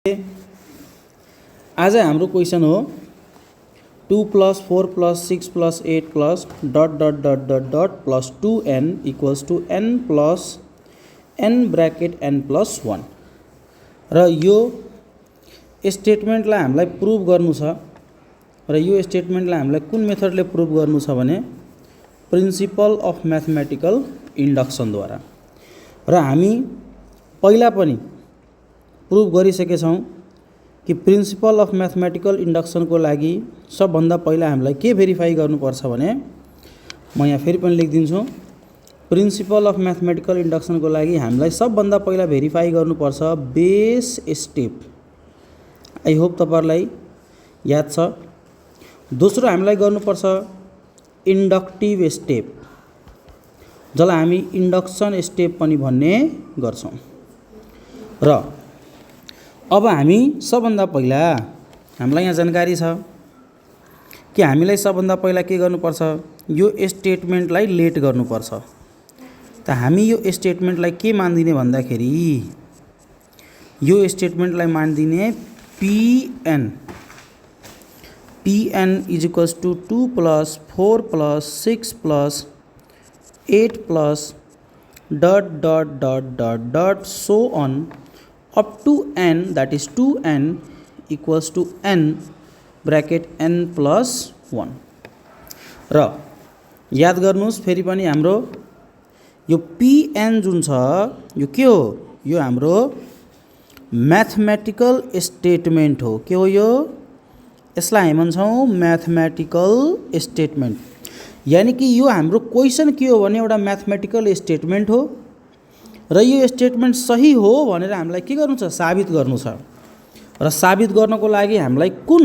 आज हाम्रो क्वेसन हो 2 + 4 + 6 + 8 + ... + 2n = n + n bracket n + 1 र यो स्टेटमेन्टलाई हामीलाई प्रुभ गर्नु छ र यो स्टेटमेन्टलाई हामीलाई कुन मेथडले प्रुभ गर्नु छ भने प्रिन्सिपल अफ म्याथमेटिकल इन्डक्सन द्वारा र हामी पहिला पनि प्रुभ गरिसकेका छौं कि प्रिन्सिपल अफ म्याथमेटिकल इन्डक्सन को लागि सबभन्दा पहिला हामीलाई के भेरिफाई गर्नुपर्छ भने म यहाँ फेरि पनि लेखिदिन्छु। प्रिन्सिपल अफ म्याथमेटिकल इन्डक्सन को लागि हामीलाई सबभन्दा पहिला भेरिफाई गर्नुपर्छ बेस स्टेप। आई होप तपाईहरुलाई याद छ। दोस्रो हामीलाई गर्नुपर्छ इन्डक्टिभ स्टेप, जसलाई हामी इन्डक्सन स्टेप पनि भन्ने गर्छौं। र अब हामी सबभन्दा पहिला हामीलाई यहाँ जानकारी छ कि हामीलाई सबभन्दा पहिला के गर्नुपर्छ, यो स्टेटमेन्टलाई लेट गर्नुपर्छ। त हामी यो स्टेटमेन्टलाई के मान्दिने भन्दाखेरि यो स्टेटमेन्टलाई मान्दिने pn = 2 + 4 + 6 + 8 + ... so on up to n, that is 2n = n bracket n + 1 र याद गर्नुस् फेरि पनि हाम्रो यो pn जुन छ यो के हो, यो हाम्रो म्याथमेटिकल स्टेटमेन्ट हो। के हो यो, यसलाई हामी भन्छौं म्याथमेटिकल स्टेटमेन्ट। यानी कि यो हाम्रो क्वेशन के हो भने एउटा म्याथमेटिकल स्टेटमेन्ट हो र यो स्टेटमेन्ट सही हो भनेर हामीलाई के गर्नु छ, साबित गर्नु छ। र साबित गर्नको लागि हामीलाई कुन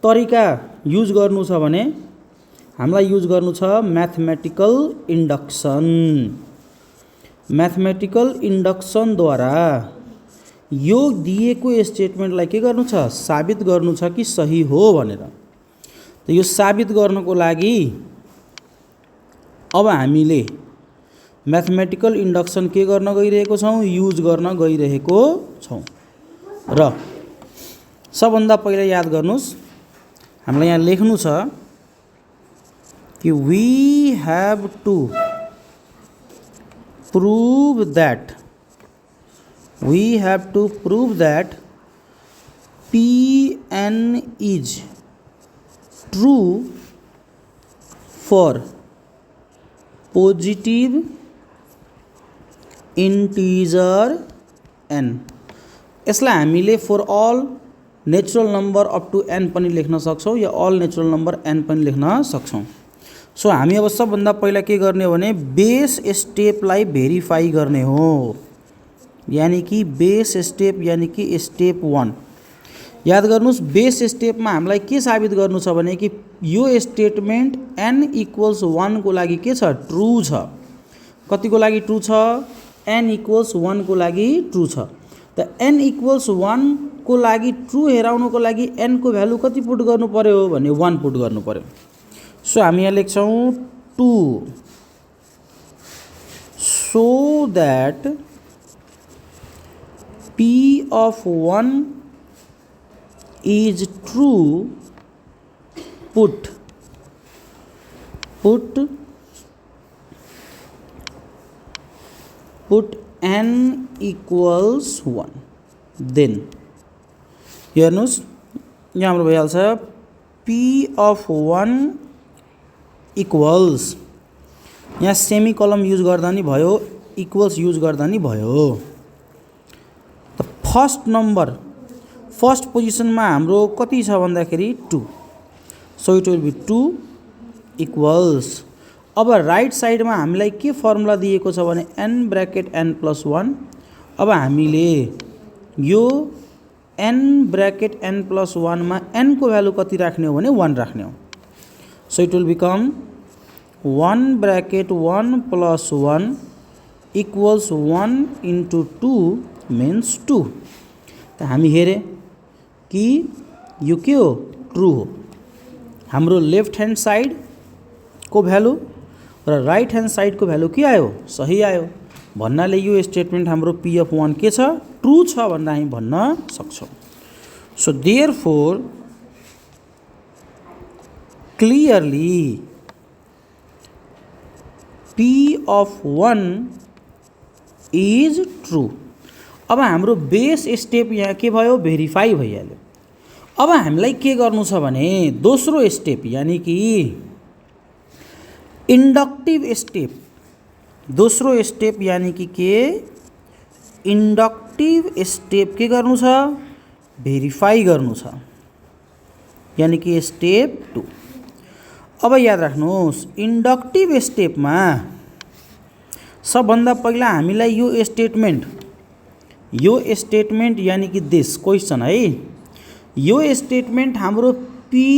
तरिका युज गर्नु छ भने हामीलाई युज गर्नु छ म्याथमेटिकल इन्डक्सन। म्याथमेटिकल इन्डक्सन द्वारा यो दिएको स्टेटमेन्टलाई के गर्नु छ, साबित गर्नु छ कि सही हो भनेर। त यो साबित गर्नको लागि अब हामीले म्याथमेटिकल इन्डक्सन के गर्न गइरहेको छौं, युज गर्न गइरहेको छौं। र सबभन्दा पहिला याद गर्नुस् हामीलाई यहाँ लेख्नु छ कि we have to prove that pn is true for positive integer n। यसलाई हामीले for all natural number up to n पनि लेख्न सक्छौं या अल नेचुरल नम्बर n पनि लेख्न सक्छौं। सो हामी अब सबभन्दा पहिला के गर्ने हो भने बेस स्टेपलाई भेरिफाई गर्ने हो। यानी कि बेस स्टेप यानी कि स्टेप 1 याद गर्नुस्। बेस स्टेपमा हामीलाई के साबित गर्नु छ भने कि यो स्टेटमेन्ट n = 1 को लागि के छ, ट्रू छ। कतिको लागि ट्रू छ, n = 1 को लागि ट्रू छ। त n = 1 को लागि ट्रू हेराउनको लागि n को भ्यालु कति पुट गर्नु पर्यो भने 1 पुट गर्नु पर्यो। सो हामी यहाँ लेख्छौं 2 so that p of 1 is true, put n = 1। then हेर्नुस् यहाँ हाम्रो भइहाल्छ p of 1 इक्वल्स, यहाँ सेमी कलम युज गर्दा नि भयो, इक्वल्स युज गर्दा नि भयो। त फर्स्ट पोजिसनमा हाम्रो कति छ भन्दाखेरि 2, so it will be 2 equals. अब राइट साइडमा हामीलाई के फर्मुला दिएको छ भने n ब्रैकेट n + 1। अब हामीले यो n ब्रैकेट n + 1 मा n को भ्यालु कति राख्ने हो भने 1 राख्ने हो। So it will become 1 bracket 1 + 1 equals 1 * 2 means 2। त हामी हेरे कि यो के हो, ट्रू हो। हाम्रो लेफ्ट ह्यान्ड साइड को भ्यालु र राइट ह्यान्ड साइड को भ्यालु के आयो, सही आयो। भन्नाले यो स्टेटमेन्ट हाम्रो पी अफ 1 के छ ट्रू छ भनेर हामी भन्न सक्छौं। So therefore clearly P of 1 is true. अब हाम्रो बेस स्टेप यहाँ के भयो भेरिफाई भइहाल्यो। अब हामीलाई के गर्नु छ भने दोस्रो स्टेप यानी कि इंडक्टिव स्टेप, दोस्रो स्टेप यानी कि के इंडक्टिव स्टेप के गर्नु छ भेरिफाई गर्नु छ यानी कि स्टेप 2। अब याद राख्नुहोस् इंडक्टिव स्टेपमा सबभन्दा पहिला हामीलाई यो स्टेटमेन्ट यानी कि दिस क्वेशन है, यो स्टेटमेन्ट हाम्रो पी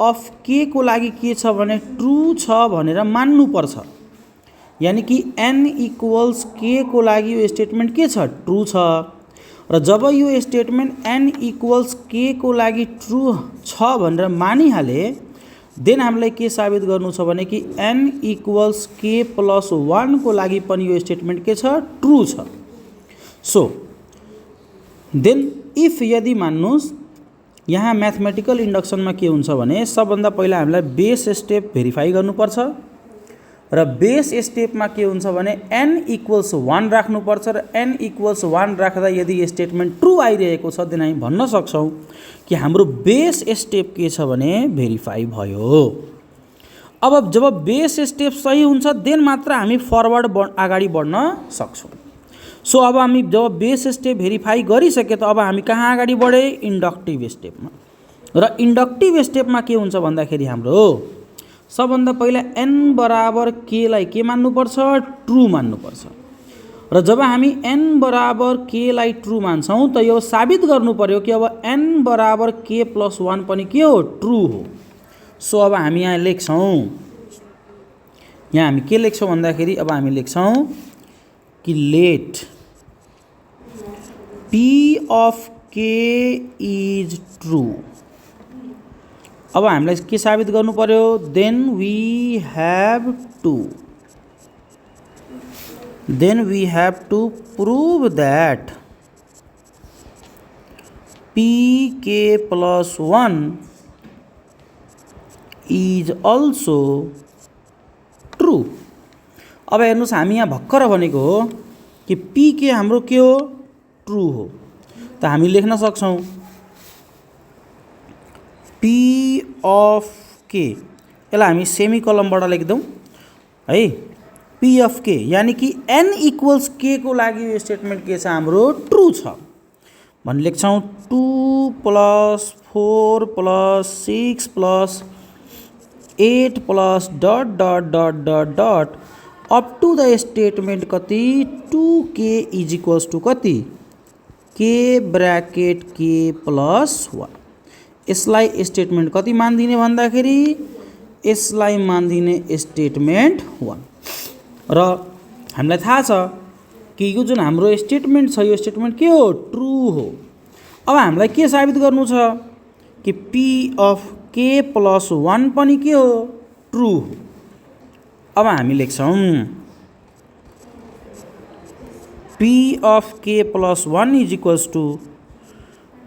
अफ के को लागि के छ भने ट्रू छ भनेर मान्नु पर्छ। यानी कि n इक्वल्स के को लागि यो स्टेटमेन्ट के छ ट्रू छ र जब यो स्टेटमेन्ट n इक्वल्स के को लागि ट्रू छ भनेर मानिहाले देन हामीलाई के साबित गर्नु छ भने कि n इक्वल्स के प्लस 1 को लागि पनि यो स्टेटमेन्ट के छ ट्रू छ। सो देन इफ यदि मान्नुस् यहाँ मैथमेटिकल इंडक्शनमा के हुन्छ भने सबभन्दा पहिला हामीलाई बेस स्टेप भेरिफाई गर्नुपर्छ र बेस स्टेपमा के हुन्छ भने n इक्वल्स 1 राख्नुपर्छ र n इक्वल्स 1 राख्दा यदि स्टेटमेन्ट ट्रू आइरहेको छ देन हामी भन्न सक्छौं कि हाम्रो बेस स्टेप के छ भने भेरिफाई भयो। अब जब बेस स्टेप सही हुन्छ देन मात्र हामी फरवर्ड अगाडि बढ्न सक्छौं। सो अब हामी जब बेस स्टेप भेरिफाई गरिसके त अब हामी कहाँ अगाडि बढे इंडक्टिभ स्टेपमा र इंडक्टिभ स्टेपमा के हुन्छ भन्दाखेरि हाम्रो सबभन्दा पहिला n बराबर k लाई के मान्नुपर्छ ट्रू मान्नुपर्छ र जब हामी n बराबर k लाई ट्रू मान्छौं त यो साबित गर्नु पर्यो कि अब n बराबर k प्लस 1 पनि के हो ट्रू हो। सो अब हामी यहाँ लेख्छौं, यहाँ हामी के लेख्छौं भन्दाखेरि अब हामी लेख्छौं कि let p of k is true. अब हामीलाई के साबित गर्नु पर्यो then we have to prove that pk plus 1 is also true. अब हेर्नुस् हामी यहाँ भर्खर भनेको हो कि pk हाम्रो के हो ट्रू हो त हामी लेख्न सक्छौं p अफ k यसलाई हामी सेमिकोलनबाट लेख्दौं है p अफ k यानी कि n इक्वल्स k को लागि यो स्टेटमेन्ट के छ हाम्रो ट्रू छ भनि लेख्छौं 2 + 4 + 6 + 8 + dot dot dot dot dot up to the statement कति 2k इज इक्वल्स टू कति k ब्रैकेट k प्लस 1। यसलाई स्टेटमेन्ट कति मान्दिने भन्दाखेरि यसलाई मान्दिने स्टेटमेन्ट 1 र हामीलाई थाहा छ कि यो जुन हाम्रो स्टेटमेन्ट छ यो स्टेटमेन्ट के हो ट्रू हो। अब हामीलाई के साबित गर्नु छ कि p अफ k प्लस 1 पनि के हो ट्रू हो। अब हामी लेख्छौं p of k plus 1 is equals to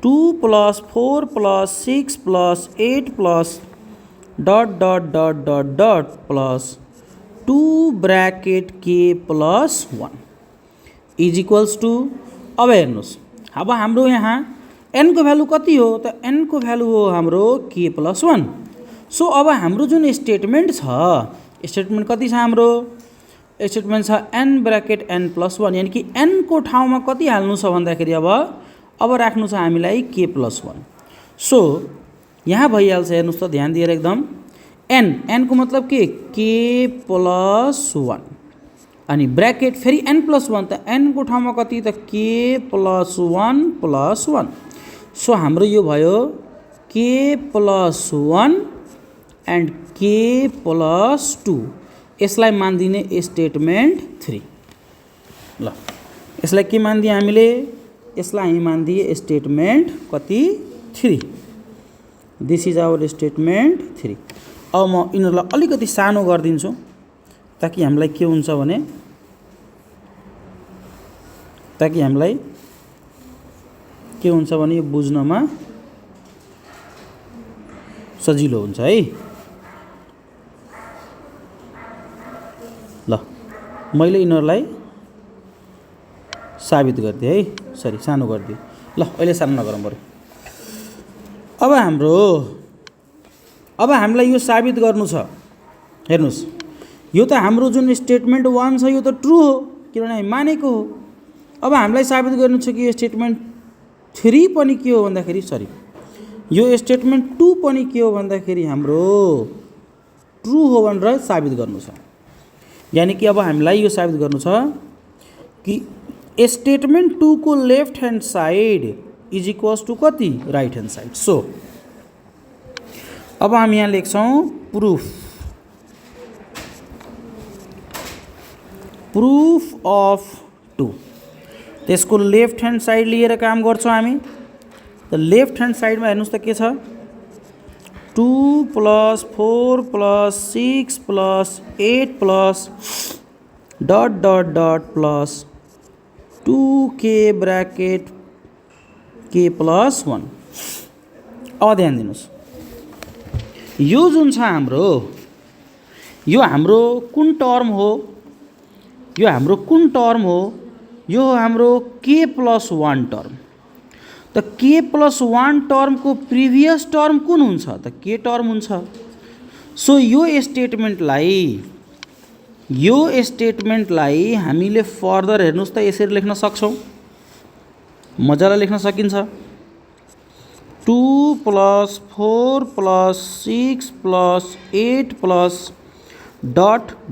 2 + 4 + 6 + 8 + dot dot dot dot dot plus 2 bracket k plus 1 is equals to. अब हेर्नुस् अब हाम्रो यहाँ n को भ्यालु कति हो त n को भ्यालु हो हाम्रो k प्लस 1। सो अब हाम्रो जुन स्टेटमेन्ट छ स्टेटमेन्ट कति छ हाम्रो स्टेटमेन्ट छ n ब्रैकेट n प्लस 1 यानी कि n को ठाउँमा कति हाल्नु छ भन्दाखेरि अब राख्नु छ हामीलाई k प्लस 1। सो यहाँ भइहाल्छ हेर्नुस् त ध्यान दिएर एकदम n को मतलब के k प्लस 1 अनि ब्रैकेट फेरि n प्लस 1 त n को ठाउँमा कति त k प्लस 1 प्लस 1। सो हाम्रो यो भयो k plus 1 and k plus 2 यसलाई मान्दिने स्टेटमेन्ट 3। ल यसलाई के मान्दिए हामीले यसलाई हामी मान्दिए स्टेटमेन्ट कति 3। This is our statement 3। अब म यिनीहरूलाई अलिकति सानो गरिदिन्छु ताकि हामीलाई के हुन्छ भने ताकि हामीलाई के हुन्छ भने यो बुझ्नमा सजिलो हुन्छ है। ल मैले यिनीहरूलाई साबित गरिदिएँ है, सरी सानो गरिदिएँ। ल अहिले सानो नगरौँ बरु। अब हामीलाई यो साबित गर्नु छ। हेर्नुस्, यो त हाम्रो जुन स्टेटमेन्ट 1 छ यो त ट्रु हो किनभने हामी मानेको हो। अब हामीलाई साबित गर्नु छ कि यो स्टेटमेन्ट 3 पनि के हो भन्दाखेरि, सरी यो स्टेटमेन्ट 2 पनि के हो भन्दाखेरि हाम्रो ट्रु हो भनेर साबित गर्नु छ। यानी कि अब हामीलाई यो साबित गर्नु छ कि स्टेटमेन्ट 2 को left hand side is equals to कति, राइट ह्यान्ड साइड। सो अब हामी यहाँ लेख्छौँ प्रुफ अफ 2। त्यसको लेफ्ट ह्यान्ड साइड लिएर काम गर्छौँ हामी। त लेफ्ट ह्यान्ड साइडमा हेर्नुस् त के छ, 2 + 4 + 6 + 8 + ... + 2k ब्रैकेट k + 1। अब ध्यान दिनुस्, यो जुन छ हाम्रो, यो हाम्रो कुन टर्म हो, यो हाम्रो कुन टर्म हो, यो हाम्रो k + 1 टर्म। त k + 1 टर्मको प्रिभियस टर्म कुन हुन्छ त k टर्म हुन्छ। सो यो स्टेटमेन्टलाई हामीले फर्दर हेर्नुस् त यसरी लेख्न सक्छौँ, मजाले लेख्न सकिन्छ। 2 + 4 + 6 + 8 +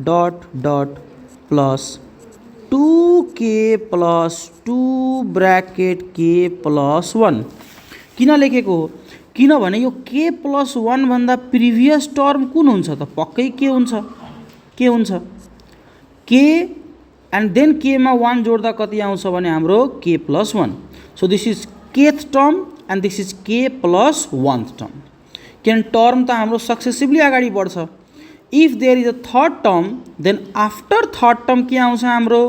... + 2k + 2 ब्रैकेट k + 1। किन लेखेको हो, किनभने यो k + 1 भन्दा प्रिभियस टर्म कुन हुन्छ त पक्कै के हुन्छ, k एन्ड देन k मा 1 जोड्दा कति आउँछ भने हाम्रो k + 1। So this is kth term and this is k + 1th term. किन टर्म त हाम्रो सक्सेसिभली अगाडि बढ्छ। If there is a third term then after third term के आउँछ हाम्रो,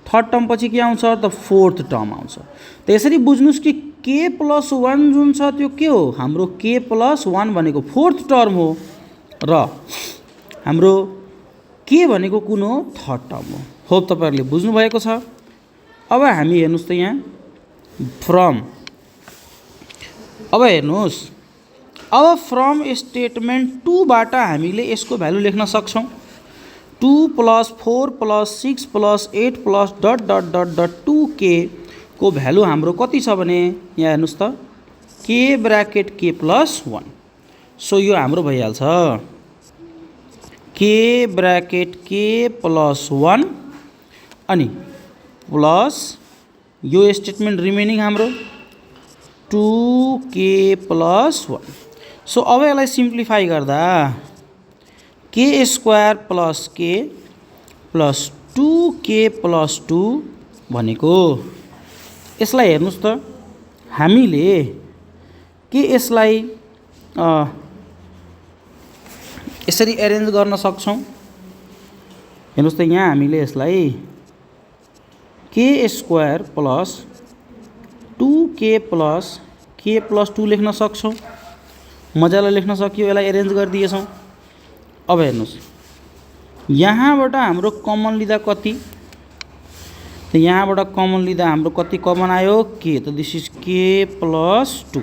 थर्ड टर्म पछि के आउँछ त फोर्थ टर्म आउँछ। त यसरी बुझ्नुस् कि k + 1 जुन छ त्यो के हो, हाम्रो k + 1 भनेको फोर्थ टर्म हो र हाम्रो के भनेको कुन हो, थर्ड टर्म हो। होप तपाईहरुले बुझ्नु भएको छ। अब हामी हेर्नुस् त यहाँ फ्रम, अब हेर्नुस्, अब फ्रम स्टेटमेन्ट 2 बाट हामीले यसको भ्यालु लेख्न सक्छौं। 2 + 4 + 6 + 8 + ... 2k को भ्यालु हाम्रो कति छ भने यहाँ हेर्नुस् त k ब्रैकेट k + 1। सो यो हाम्रो भइहाल्छ k ब्रैकेट k + 1 अनि प्लस यो स्टेटमेन्ट रिमेनिङ हाम्रो 2k + 1। सो अब यसलाई सिम्प्लिफाई गर्दा k² + k + 2k + 2 भनेको, यसलाई हेर्नुस् त हामीले के यसलाई यसरी एरेन्ज गर्न सक्छौं। हेर्नुस् त यहाँ हामीले यसलाई k² + 2k + k + 2 लेख्न सक्छौं, मजाले लेख्न सकियो। यसलाई एरेन्ज गरिदिएछौं। अब हेर्नुस् यहाँबाट हाम्रो कमन लिँदा कति, त यहाँबाट कमन लिँदा हाम्रो कति कमन आयो, k। त दिस इज k + 2।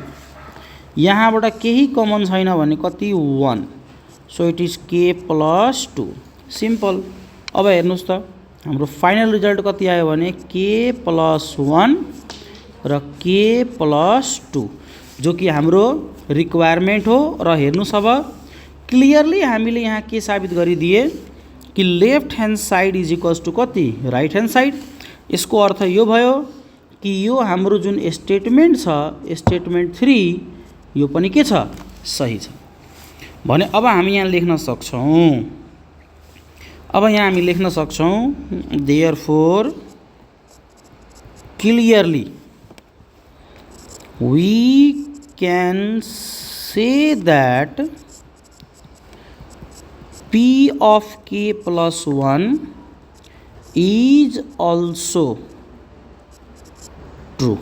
यहाँबाट केही कमन छैन भने कति, 1। So it is k + 2। Simple. अब हेर्नुस् त हाम्रो फाइनल रिजल्ट कति आयो भने k + 1 र k + 2 जो कि हाम्रो रिक्वायरमेन्ट हो। र हेर्नुस् अब क्लियरली हामीले यहाँ के साबित गरिदिए कि left hand side is equals to कति, राइट ह्यान्ड साइड। यसको अर्थ यो भयो कि यो हाम्रो जुन स्टेटमेन्ट छ, स्टेटमेन्ट 3 यो पनि के छ, सही छ भने अब हामी यहाँ लेख्न सक्छौं। अब यहाँ हामी लेख्न सक्छौं therefore clearly we can say that p of k + 1 is also true,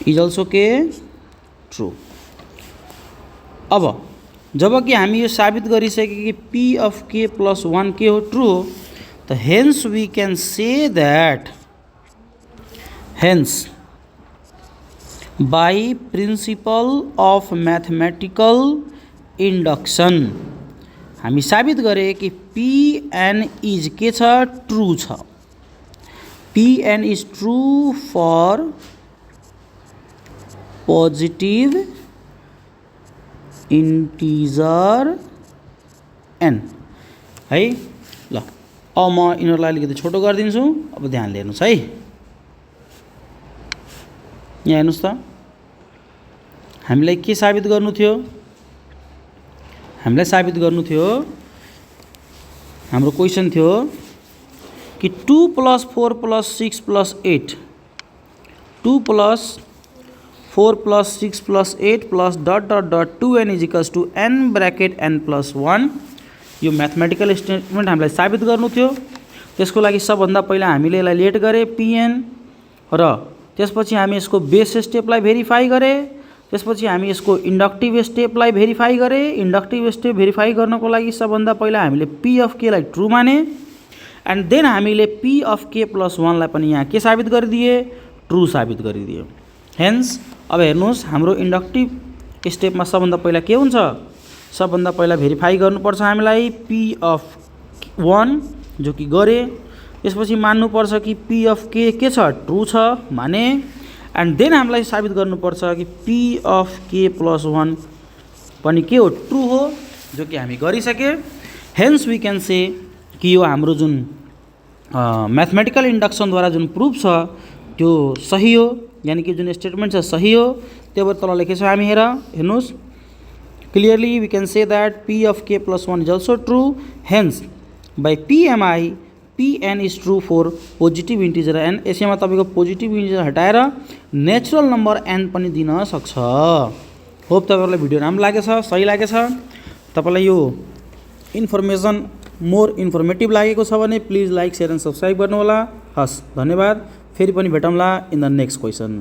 is also के ट्रू। अब जब कि हामी यो साबित गरिसके कि पी अफ के प्लस 1 के हो ट्रू हो, त hence we can say that, hence by principle of mathematical induction हामी साबित गरे कि Pn इज के छ ट्रू छ। Pn is true for positive integer n है। ल अब म यिनीहरूलाई अलिकति छोटो गरिदिन्छु। अब ध्यानले हेर्नुहोस् है, यहाँ हेर्नुहोस् त हामीलाई के साबित गर्नु थियो, हामीलाई साबित गर्नु थियो, हाम्रो क्वेसन थियो कि 2 + 4 + 6 + 8, 2 + 4 + 6 + 8 + ... 2n = n ब्रैकेट n + 1 यो म्याथमेटिकल स्टेटमेन्ट हामीलाई साबित गर्नु थियो। त्यसको लागि सबभन्दा पहिला हामीले यसलाई लेट गरे Pn र त्यसपछि हामी यसको बेस स्टेपलाई भेरिफाई गरे, त्यसपछि हामी यसको इंडक्टिभ स्टेपलाई भेरिफाई गरे। इंडक्टिभ स्टेप भेरिफाई गर्नको लागि सबभन्दा पहिला हामीले P अफ के लाई ट्रू माने एन्ड देन हामीले P अफ के + 1 लाई पनि यहाँ के साबित गरिदिए, ट्रू साबित गरिदिए। हेन्स अब हेर्नुहोस् हाम्रो इंडक्टिभ स्टेपमा सबभन्दा पहिला के हुन्छ, सबभन्दा पहिला भेरिफाई गर्नुपर्छ हामीलाई P अफ 1 जो कि गरे, त्यसपछि मान्नुपर्छ कि P अफ के छ ट्रू छ माने एन्ड देन हामीलाई साबित गर्नुपर्छ कि P अफ के + 1 पनि के हो ट्रू हो, जो कि हामी गरिसके। हेन्स वी क्यान से कि यो हाम्रो जुन म्याथमेटिकल इंडक्सनद्वारा जुन प्रुफ छ त्यो सही हो, यानी कि जुन स्टेटमेंट छ सही हो। त्यो भएर तल लेखेको छ हामी, हेर्नुहोस् clearly we can say that P of k + 1 is also true. Hence by PMI Pn is true for positive integer n। यसैमा तपाईको पोजिटिभ इन्टिजर हटाएर नेचुरल नम्बर n पनि दिन सक्छ। होप तपाईहरुलाई भिडियो राम्रो लागेछ, सही लागेछ। तपाईलाई यो इन्फर्मेसन मोर इन्फर्मेटिभ लागेको छ भने please like, share and subscribe गर्नु होला। हस्, धन्यवाद। फेरि पनि भेटौँला इन द नेक्स्ट क्वेसन।